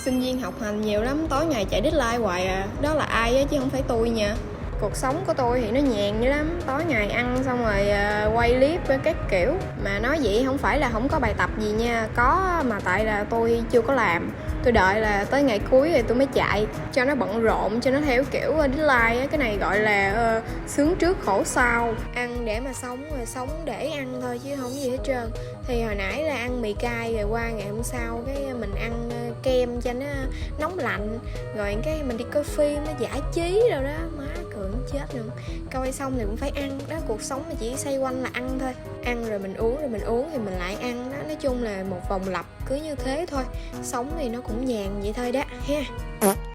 Sinh viên học hành nhiều lắm, tối ngày chạy deadline hoài à. Đó là ai á chứ không phải tôi nha. Cuộc sống của tôi thì nó nhàn dữ lắm. Tối ngày ăn xong rồi quay clip với các kiểu. Mà nói vậy không phải là không có bài tập gì nha. Có, mà tại là tôi chưa có làm. Tôi đợi là tới ngày cuối rồi tôi mới chạy. Cho nó bận rộn, cho nó theo kiểu deadline á. Cái này gọi là sướng trước khổ sau. Ăn để mà sống, rồi sống để ăn thôi chứ không gì hết trơn. Thì hồi nãy là ăn mì cay, rồi qua ngày hôm sau cái mình ăn kem cho nó nóng lạnh. Rồi cái mình đi coi phim, nó giải trí rồi đó. Má cười muốn chết luôn. Coi xong thì cũng phải ăn. Đó, cuộc sống mà chỉ xoay quanh là ăn thôi. Ăn rồi mình uống thì mình lại ăn đó. Nói chung là một vòng lặp cứ như thế thôi. Sống thì nó cũng nhàn vậy thôi đó ha.